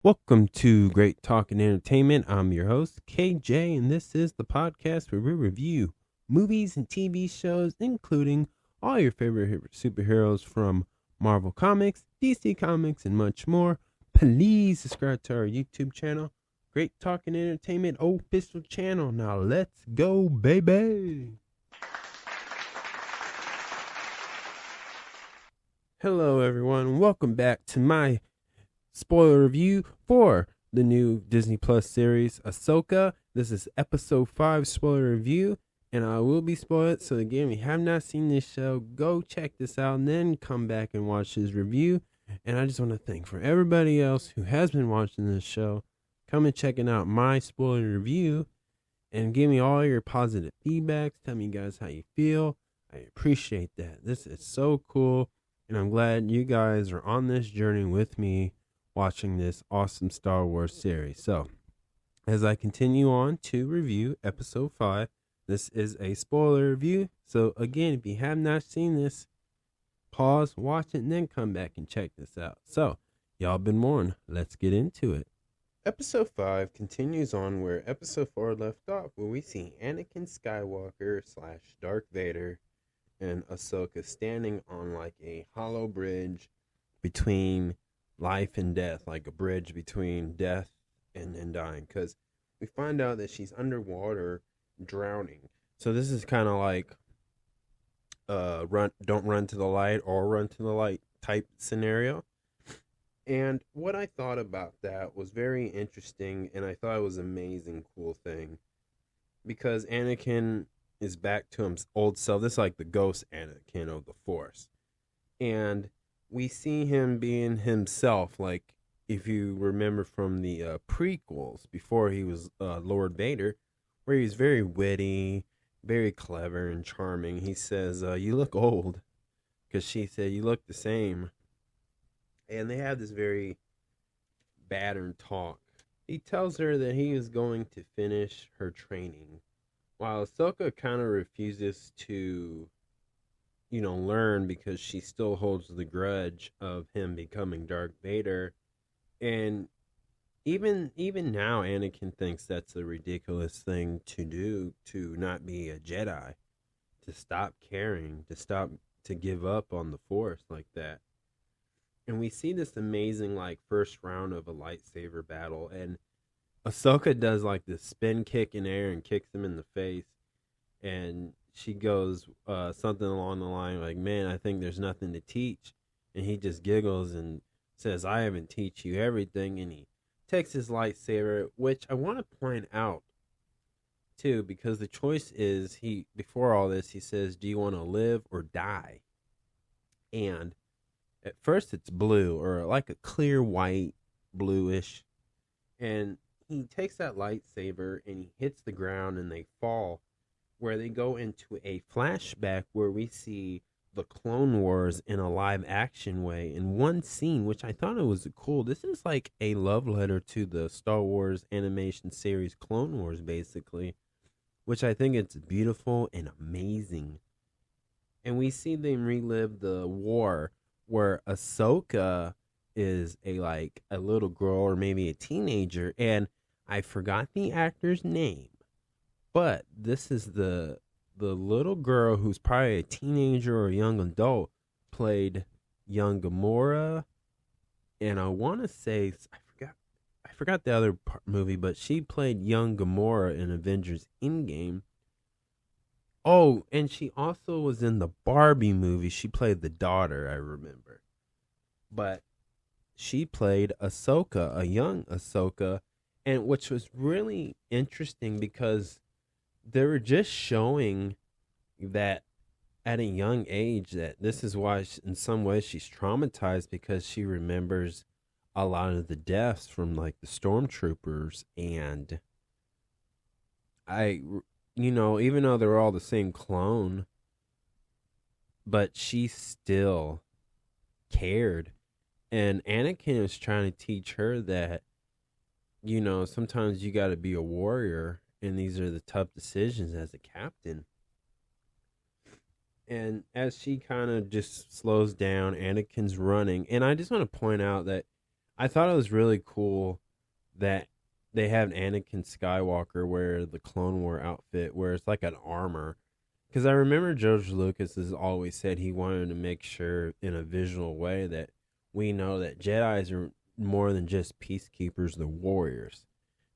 Welcome to Great Talk and Entertainment. I'm your host, KJ, and this is the podcast where we review movies and TV shows, including all your favorite superheroes from Marvel Comics, DC Comics, and much more. Please subscribe to our YouTube channel, Great Talk and Entertainment official channel. Now let's go, baby! Hello, everyone. Welcome back to my spoiler review for the new Disney Plus series Ahsoka. This is episode 5 spoiler review, and I will be spoiled. So again, if you have not seen this show, go check this out and then come back and watch this review. And I just want to thank for everybody else who has been watching this show, come and checking out my spoiler review and give me all your positive feedbacks. Tell me guys how you feel. I appreciate that. This is so cool, and I'm glad you guys are on this journey with me watching this awesome Star Wars series. So, as I continue on to review episode 5, this is a spoiler review. So, again, if you have not seen this, pause, watch it, and then come back and check this out. So, y'all been warned. Let's get into it. Episode 5 continues on where episode 4 left off, where we see Anakin Skywalker / Darth Vader and Ahsoka standing on like a hollow bridge between life and death, like a bridge between death and dying, because we find out that she's underwater drowning. So this is kind of like don't run to the light or run to the light type scenario. And what I thought about that was very interesting, and I thought it was an amazing, cool thing, because Anakin is back to his old self. This is like the ghost Anakin of the Force, and we see him being himself, like if you remember from the prequels before he was Lord Vader, where he's very witty, very clever and charming. He says, you look old, because she said, you look the same. And they have this very battered talk. He tells her that he is going to finish her training, while Ahsoka kind of refuses to learn, because she still holds the grudge of him becoming Darth Vader. And even now, Anakin thinks that's a ridiculous thing to do, to not be a Jedi, to stop caring, to give up on the Force like that. And we see this amazing like first round of a lightsaber battle, and Ahsoka does like this spin kick in air and kicks him in the face, and she goes something along the line like, man, I think there's nothing to teach. And he just giggles and says, I haven't teach you everything. And he takes his lightsaber, which I want to point out too, because the choice is, before all this, he says, do you want to live or die? And at first it's blue, or like a clear white, bluish. And he takes that lightsaber and he hits the ground and they fall, where they go into a flashback where we see the Clone Wars in a live action way in one scene, which I thought it was cool. This is like a love letter to the Star Wars animation series Clone Wars, basically, which I think it's beautiful and amazing. And we see them relive the war where Ahsoka is a little girl or maybe a teenager, and I forgot the actor's name. But this is the little girl who's probably a teenager or a young adult, played young Gamora, and I want to say I forgot the other movie, but she played young Gamora in Avengers Endgame. Oh, and she also was in the Barbie movie. She played the daughter, I remember. But she played Ahsoka, a young Ahsoka, and which was really interesting because they were just showing that at a young age that this is why in some ways she's traumatized, because she remembers a lot of the deaths from like the stormtroopers. And even though they're all the same clone, but she still cared. And Anakin is trying to teach her that, sometimes you got to be a warrior, and these are the tough decisions as a captain. And as she kind of just slows down, Anakin's running. And I just want to point out that I thought it was really cool that they have Anakin Skywalker wear the Clone War outfit where it's like an armor. Because I remember George Lucas has always said he wanted to make sure in a visual way that we know that Jedi's are more than just peacekeepers, they're warriors.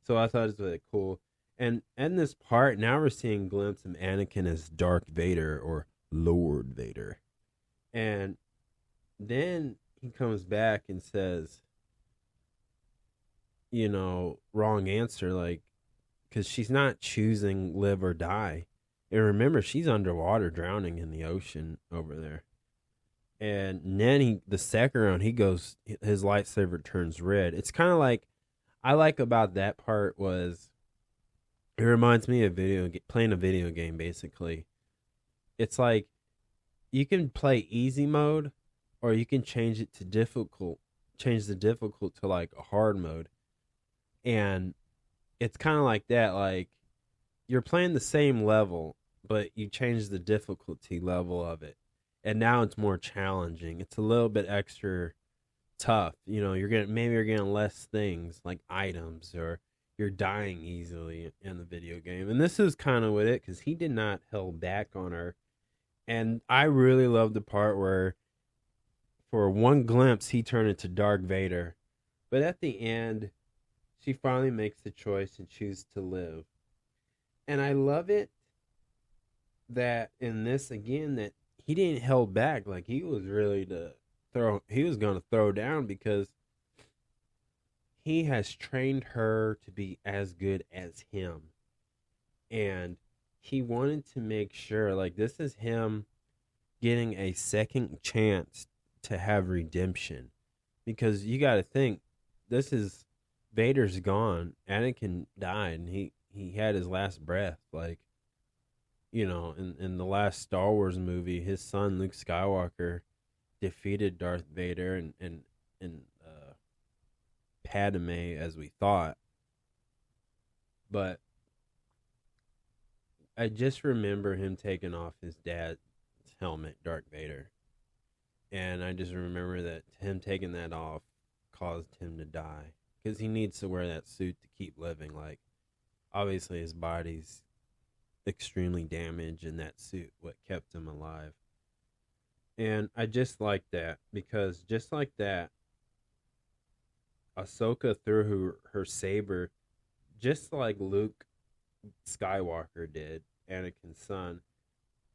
So I thought it was really cool. And in this part, now we're seeing a glimpse of Anakin as Darth Vader or Lord Vader. And then he comes back and says, wrong answer, like, because she's not choosing live or die. And remember, she's underwater drowning in the ocean over there. And then the second round, he goes, his lightsaber turns red. It's kind of like, I like about that part was, it reminds me of playing a video game, basically. It's like, you can play easy mode, or you can change it to difficult, change the difficult to like a hard mode. And it's kind of like that, like, you're playing the same level, but you change the difficulty level of it. And now it's more challenging. It's a little bit extra tough. You're getting less things like items, or you're dying easily in the video game. And this is kind of with it, because he did not hold back on her. And I really love the part where for one glimpse he turned into Darth Vader. But at the end, she finally makes the choice and chooses to live. And I love it that in this again that he didn't held back. Like, he was really he was going to throw down, because he has trained her to be as good as him. And he wanted to make sure, like, this is him getting a second chance to have redemption. Because you got to think, this is, Vader's gone. Anakin died, and he had his last breath. Like, in the last Star Wars movie, his son Luke Skywalker defeated Darth Vader and Padme, as we thought. But I just remember him taking off his dad's helmet, Darth Vader. And I just remember that him taking that off caused him to die. Because he needs to wear that suit to keep living. Like, obviously his body's extremely damaged, and that suit what kept him alive. And I just like that, because just like that, Ahsoka threw her saber just like Luke Skywalker did, Anakin's son.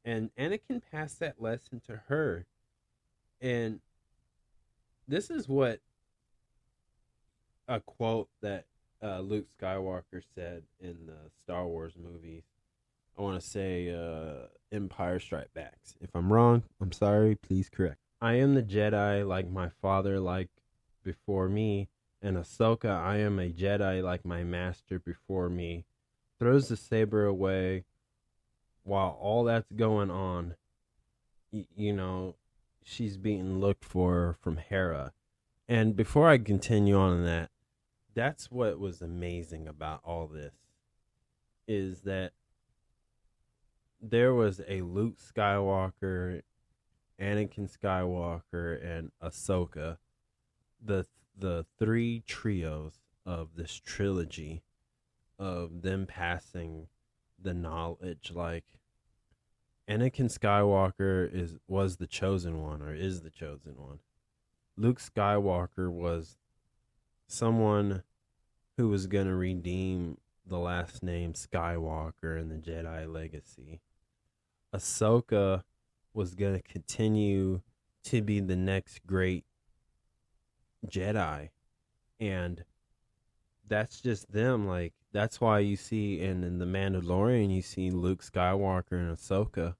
And Anakin passed that lesson to her. And this is what a quote that Luke Skywalker said in the Star Wars movies. I want to say Empire Strikes Back. If I'm wrong, I'm sorry. Please correct. I am the Jedi like my father like before me, and Ahsoka, I am a Jedi like my master before me. Throws the saber away while all that's going on. She's being looked for from Hera. And before I continue on in that, that's what was amazing about all this, is that there was a Luke Skywalker, Anakin Skywalker, and Ahsoka, the three trios of this trilogy of them passing the knowledge. Like, Anakin Skywalker was the chosen one, or is the chosen one. Luke Skywalker was someone who was going to redeem the last name Skywalker in the Jedi legacy. Ahsoka was going to continue to be the next great Jedi. And that's just them. Like, that's why you see in The Mandalorian, you see Luke Skywalker and Ahsoka,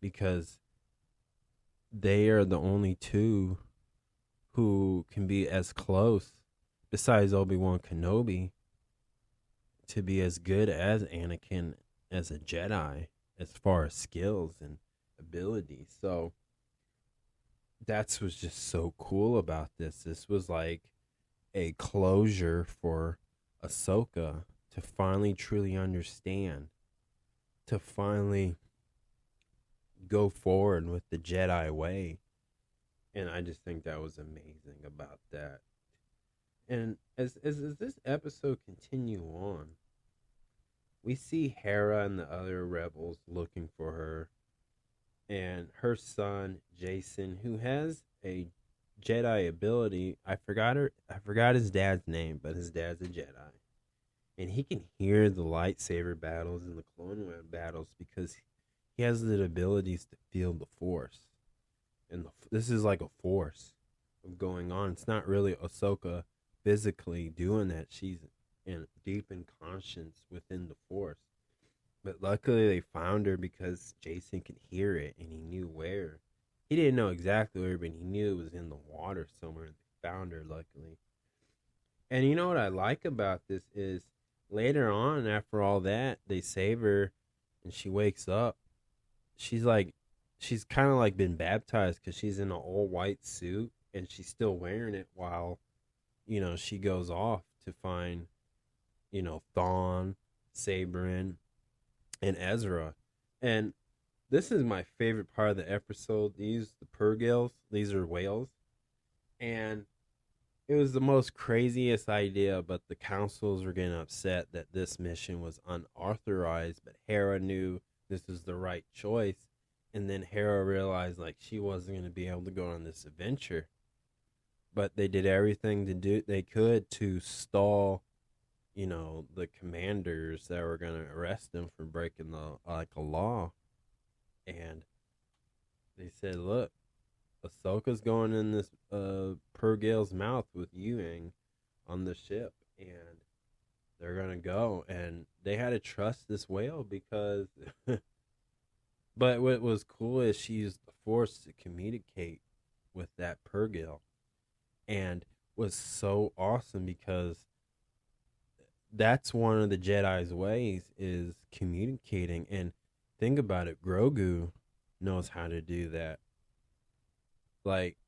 because they are the only two who can be as close, besides Obi-Wan Kenobi, to be as good as Anakin as a Jedi as far as skills and ability. So that's what's just so cool about this. This was like a closure for Ahsoka to finally truly understand, to finally go forward with the Jedi way. And I just think that was amazing about that. And as this episode continue on, we see Hera and the other rebels looking for her, and her son Jason, who has a Jedi ability. I forgot his dad's name, but his dad's a Jedi, and he can hear the lightsaber battles and the Clone Wars battles because he has the abilities to feel the Force, and this is like a force of going on. It's not really Ahsoka physically doing that. She's deep in conscience within the Force. But luckily they found her because Jason could hear it and he knew where. He didn't know exactly where, but he knew it was in the water somewhere. They found her luckily. And you know what I like about this is later on, after all that, they save her and she wakes up. She's like, she's kind of like been baptized because she's in an all white suit and she's still wearing it while, she goes off to find, Thawne, Sabrin, and Ezra. And this is my favorite part of the episode. These the Purgils, these are whales. And it was the most craziest idea, but the councils were getting upset that this mission was unauthorized, but Hera knew this was the right choice. And then Hera realized like she wasn't going to be able to go on this adventure. But they did everything they could to stall, the commanders that were going to arrest them for breaking a law. And they said, look, Ahsoka's going in this Purgil's mouth with Yuang on the ship, and they're gonna go, and they had to trust this whale because. But what was cool is she used the Force to communicate with that Purgil, and was so awesome because that's one of the Jedi's ways is communicating. And think about it, Grogu knows how to do that. Like,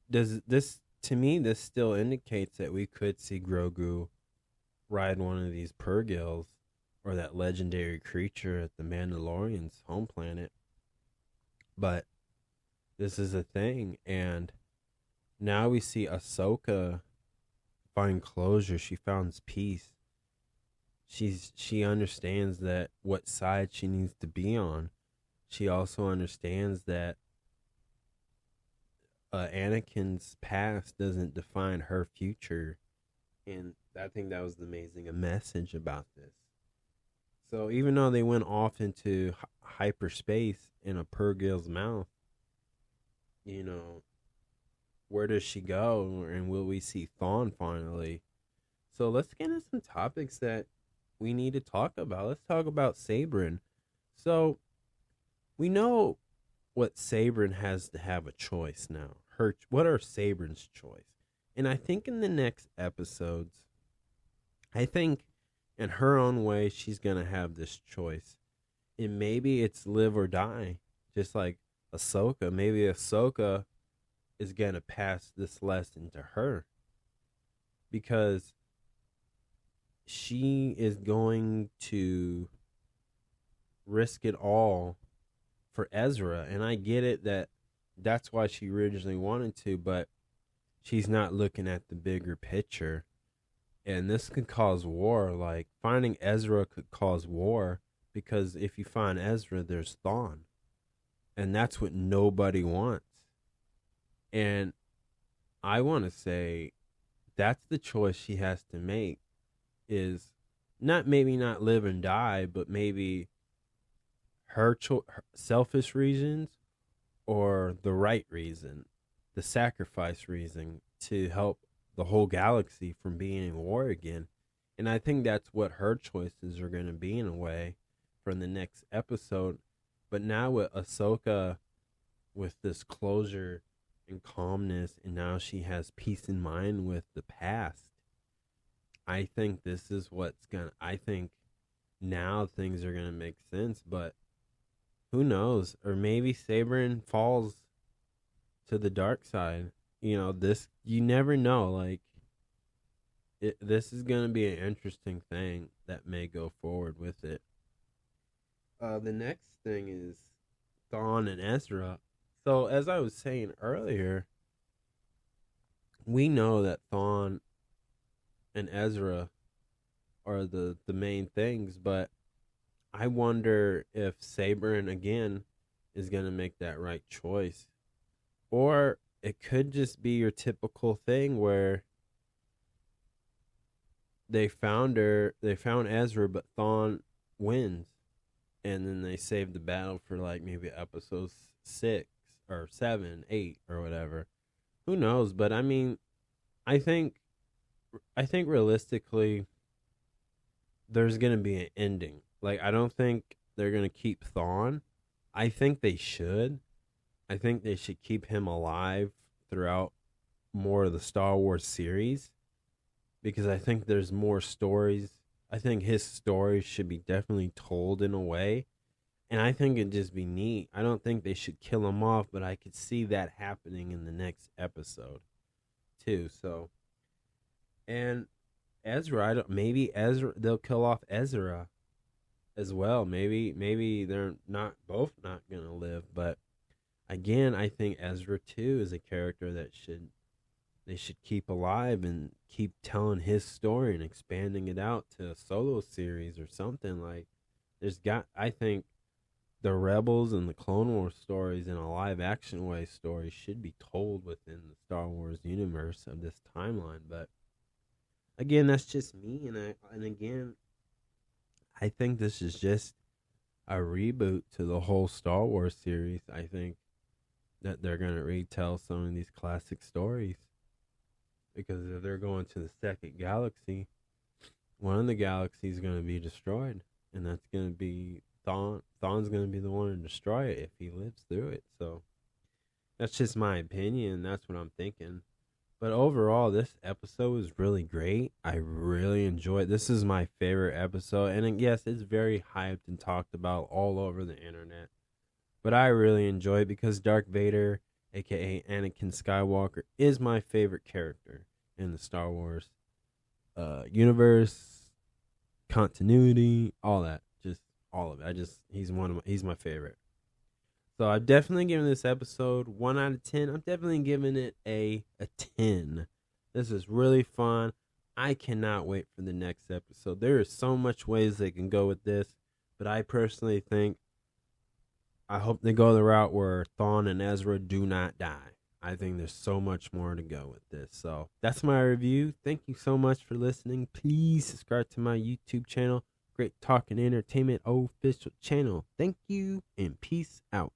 does this, to me, this still indicates that we could see Grogu ride one of these Purgils or that legendary creature at the Mandalorian's home planet. But this is a thing, and now we see Ahsoka find closure. She finds peace. She understands that what side she needs to be on. She also understands that Anakin's past doesn't define her future, and I think that was the amazing message about this. So even though they went off into hyperspace in a Purgil's mouth, where does she go, and will we see Thawne finally? So let's get into some topics that we need to talk about. Let's talk about Sabrin. So we know what Sabrin has to have a choice now. What are Sabrin's choice? And I think in the next episodes, I think in her own way, she's going to have this choice. And maybe it's live or die, just like Ahsoka. Maybe Ahsoka is going to pass this lesson to her because she is going to risk it all for Ezra. And I get it that's why she originally wanted to, but she's not looking at the bigger picture. And this could cause war. Like, finding Ezra could cause war because if you find Ezra, there's Thawne. And that's what nobody wants. And I want to say that's the choice she has to make, is maybe not live and die, but maybe her selfish reasons or the right reason, the sacrifice reason to help the whole galaxy from being in war again. And I think that's what her choices are going to be in a way for the next episode. But now with Ahsoka, with this closure and calmness, and now she has peace in mind with the past, I think this is I think now things are going to make sense. But who knows? Or maybe Sabrin falls to the dark side. You never know. Like, this is going to be an interesting thing that may go forward with it. The next thing is Thawne and Ezra. So, as I was saying earlier, we know that Thawne and Ezra are the main things, but I wonder if Sabrin again is going to make that right choice. Or it could just be your typical thing where they found Ezra, but Thawne wins. And then they save the battle for like maybe episode 6 or 7, 8 or whatever. Who knows? But I mean, I think realistically there's going to be an ending. Like, I don't think they're going to keep Thawne. I think they should. I think they should keep him alive throughout more of the Star Wars series, because I think there's more stories. I think his story should be definitely told in a way, and I think it'd just be neat. I don't think they should kill him off, but I could see that happening in the next episode too. So, and Ezra, maybe Ezra, they'll kill off Ezra as well. Maybe they're not gonna live, but again, I think Ezra too is a character that they should keep alive and keep telling his story and expanding it out to a solo series or something. Like, I think the Rebels and the Clone Wars stories in a live action way story should be told within the Star Wars universe of this timeline. But again, that's just me, and again, I think this is just a reboot to the whole Star Wars series. I think that they're going to retell some of these classic stories, because if they're going to the second galaxy, one of the galaxies is going to be destroyed, and that's going to be Thawne. Thawne's going to be the one to destroy it if he lives through it. So that's just my opinion. That's what I'm thinking. But overall, this episode was really great. I really enjoyed it. This is my favorite episode. And yes, it's very hyped and talked about all over the internet. But I really enjoy it because Darth Vader, a.k.a. Anakin Skywalker, is my favorite character in the Star Wars universe, continuity, all that. Just all of it. He's my favorite. So I've definitely given this episode 1 out of 10. I'm definitely giving it a 10. This is really fun. I cannot wait for the next episode. There is so much ways they can go with this, but I personally think I hope they go the route where Thawne and Ezra do not die. I think there's so much more to go with this. So that's my review. Thank you so much for listening. Please subscribe to my YouTube channel, Great Talking Entertainment official channel. Thank you and peace out.